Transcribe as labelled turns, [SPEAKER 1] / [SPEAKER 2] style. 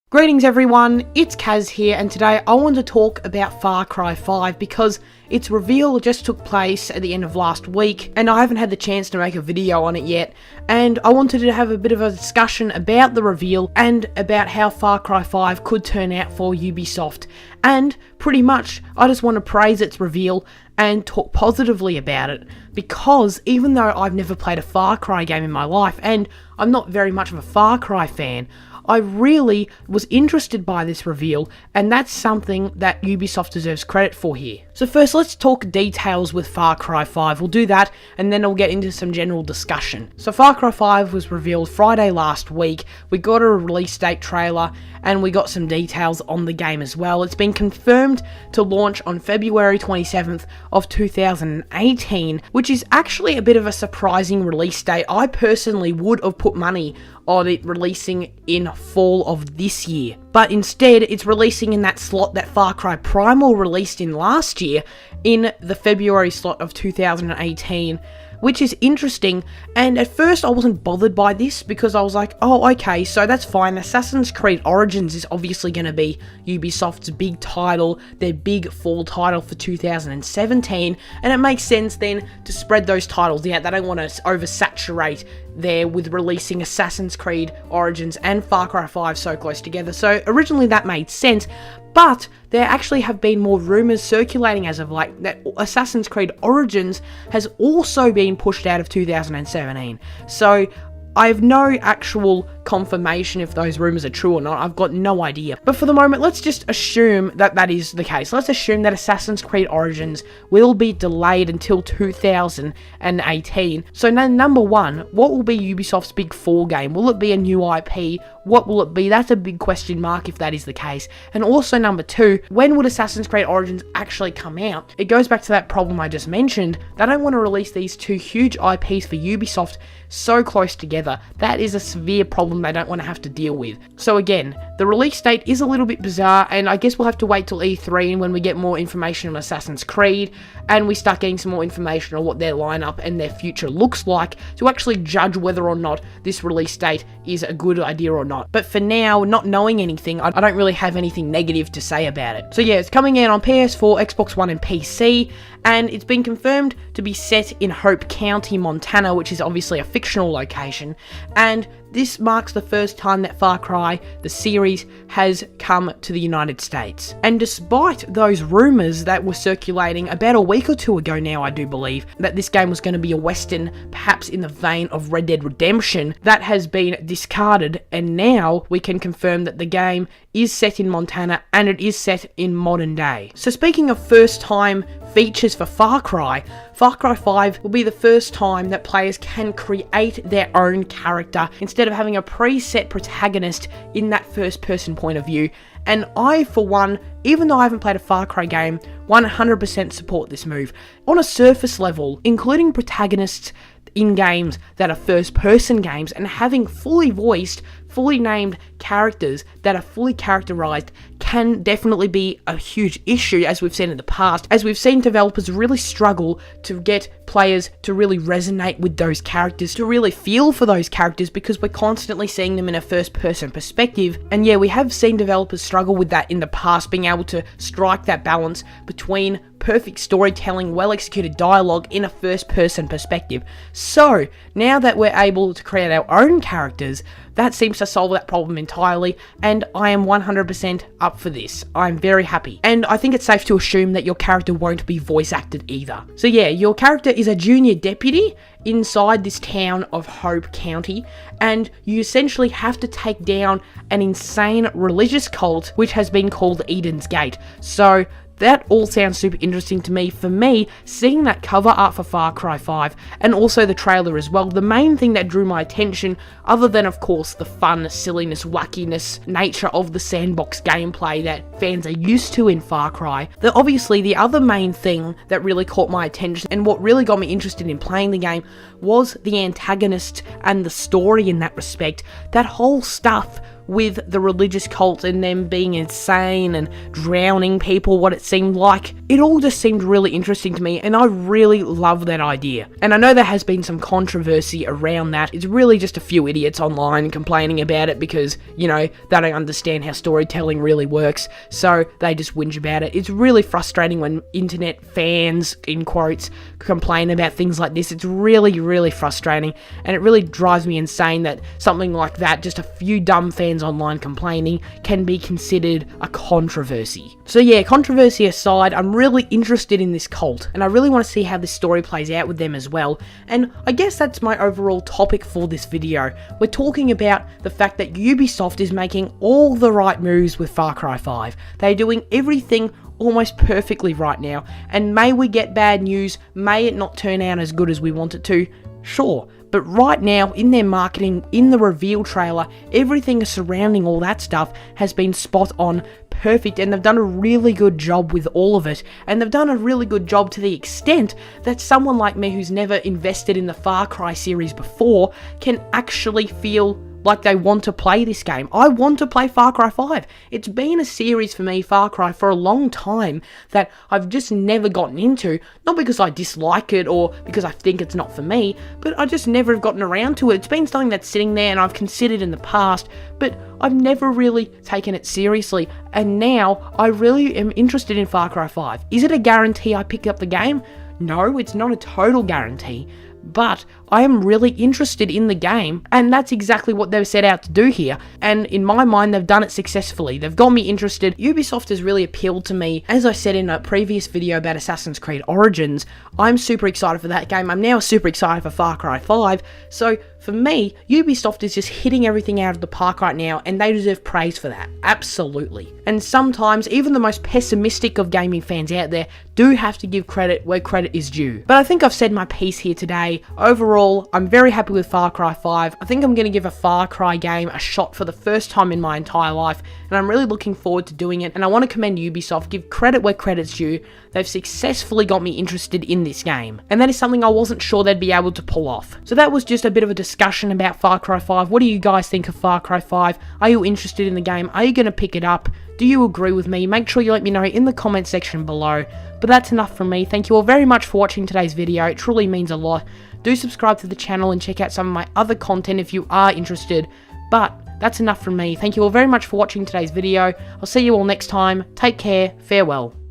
[SPEAKER 1] Greetings everyone, it's Kaz here, and today I want to talk about Far Cry 5 because its reveal just took place at the end of last week and I haven't had the chance to make a video on it yet, and I wanted to have a bit of a discussion about the reveal and about how Far Cry 5 could turn out for Ubisoft. And pretty much I just want to praise its reveal and talk positively about it, because even though I've never played a Far Cry game in my life and I'm not very much of a Far Cry fan, I really was interested by this reveal, and that's something that Ubisoft deserves credit for here. So first, let's talk details with Far Cry 5. We'll do that, and then I'll get into some general discussion. So Far Cry 5 was revealed Friday last week. We got a release date trailer, and we got some details on the game as well. It's been confirmed to launch on February 27th of 2018, which is actually a bit of a surprising release date. I personally would have put money on it releasing in fall of this year, but instead it's releasing in that slot that Far Cry Primal released in last year, in the February slot of 2018, which is interesting. And at first I wasn't bothered by this because I was like, oh okay, so that's fine. Assassin's Creed Origins is obviously going to be Ubisoft's big title, their big fall title for 2017, and it makes sense then to spread those titles out. They don't want to oversaturate there with releasing Assassin's Creed Origins and Far Cry 5 so close together. So originally that made sense, but there actually have been more rumours circulating as of like that Assassin's Creed Origins has also been pushed out of 2017. So I have no actual confirmation if those rumours are true or not. I've got no idea. But for the moment, let's just assume that that is the case. Let's assume that Assassin's Creed Origins will be delayed until 2018. So now, number one, what will be Ubisoft's big fall game? Will it be a new IP? What will it be? That's a big question mark if that is the case. And also number two, when would Assassin's Creed Origins actually come out? It goes back to that problem I just mentioned. They don't want to release these two huge IPs for Ubisoft so close together. That is a severe problem they don't want to have to deal with. So again, the release date is a little bit bizarre, and I guess we'll have to wait till E3 and when we get more information on Assassin's Creed and we start getting some more information on what their lineup and their future looks like to actually judge whether or not this release date is a good idea or not. But for now, not knowing anything, I don't really have anything negative to say about it. So yeah, it's coming out on PS4, Xbox One and PC, and it's been confirmed to be set in Hope County, Montana, which is obviously a fictional location, and this marks the first time that Far Cry, the series, has come to the United States. And despite those rumours that were circulating about a week or two ago now, I do believe, that this game was going to be a western, perhaps in the vein of Red Dead Redemption, that has been discarded, and now we can confirm that the game is set in Montana and it is set in modern day. So speaking of first time features for Far Cry 5 will be the first time that players can create their own character instead of having a preset protagonist in that first person point of view. And I, for one, even though I haven't played a Far Cry game, 100% support this move. On a surface level, including protagonists in games that are first-person games and having fully voiced, fully named characters that are fully characterized can definitely be a huge issue, as we've seen in the past, as we've seen developers really struggle to get players to really resonate with those characters, to really feel for those characters, because we're constantly seeing them in a first-person perspective. And yeah, we have seen developers struggle with that in the past, being able to strike that balance between perfect storytelling, well-executed dialogue in a first-person perspective. So, now that we're able to create our own characters, that seems to solve that problem entirely, and I am 100% up for this. I'm very happy. And I think it's safe to assume that your character won't be voice acted either. So yeah, your character is a junior deputy inside this town of Hope County, and you essentially have to take down an insane religious cult which has been called Eden's Gate. So that all sounds super interesting to me. For me, seeing that cover art for Far Cry 5 and also the trailer as well, the main thing that drew my attention, other than of course the fun, silliness, wackiness nature of the sandbox gameplay that fans are used to in Far Cry, obviously the other main thing that really caught my attention and what really got me interested in playing the game was the antagonist and the story in that respect. That whole stuff with the religious cult and them being insane and drowning people, what it seemed like. It all just seemed really interesting to me, and I really love that idea. And I know there has been some controversy around that. It's really just a few idiots online complaining about it because, you know, they don't understand how storytelling really works, so they just whinge about it. It's really frustrating when internet fans, in quotes, complain about things like this. It's really, really frustrating, and it really drives me insane that something like that, just a few dumb fans online complaining, can be considered a controversy. So yeah, controversy aside, I'm really interested in this cult, and I really want to see how this story plays out with them as well. And I guess that's my overall topic for this video. We're talking about the fact that Ubisoft is making all the right moves with Far Cry 5. They're doing everything almost perfectly right now, and may we get bad news, may it not turn out as good as we want it to, sure. But right now, in their marketing, in the reveal trailer, everything surrounding all that stuff has been spot on, perfect, and they've done a really good job with all of it. And they've done a really good job to the extent that someone like me who's never invested in the Far Cry series before can actually feel like they want to play this game. I want to play Far Cry 5. It's been a series for me, Far Cry, for a long time that I've just never gotten into, not because I dislike it or because I think it's not for me, but I just never have gotten around to it. It's been something that's sitting there and I've considered in the past, but I've never really taken it seriously, and now I really am interested in Far Cry 5. Is it a guarantee I pick up the game? No, it's not a total guarantee, but I am really interested in the game, and that's exactly what they've set out to do here, and in my mind they've done it successfully. They've got me interested. Ubisoft has really appealed to me. As I said in a previous video about Assassin's Creed Origins, I'm super excited for that game. I'm now super excited for Far Cry 5, so for me, Ubisoft is just hitting everything out of the park right now, and they deserve praise for that, absolutely. And sometimes, even the most pessimistic of gaming fans out there do have to give credit where credit is due. But I think I've said my piece here today. Overall, I'm very happy with Far Cry 5. I think I'm going to give a Far Cry game a shot for the first time in my entire life, and I'm really looking forward to doing it, and I want to commend Ubisoft, give credit where credit's due. They've successfully got me interested in this game, and that is something I wasn't sure they'd be able to pull off. So that was just a bit of a discussion about Far Cry 5. What do you guys think of Far Cry 5? Are you interested in the game? Are you going to pick it up? Do you agree with me? Make sure you let me know in the comment section below. But that's enough from me. Thank you all very much for watching today's video. It truly means a lot. Do subscribe to the channel and check out some of my other content if you are interested. But that's enough from me. Thank you all very much for watching today's video. I'll see you all next time. Take care. Farewell.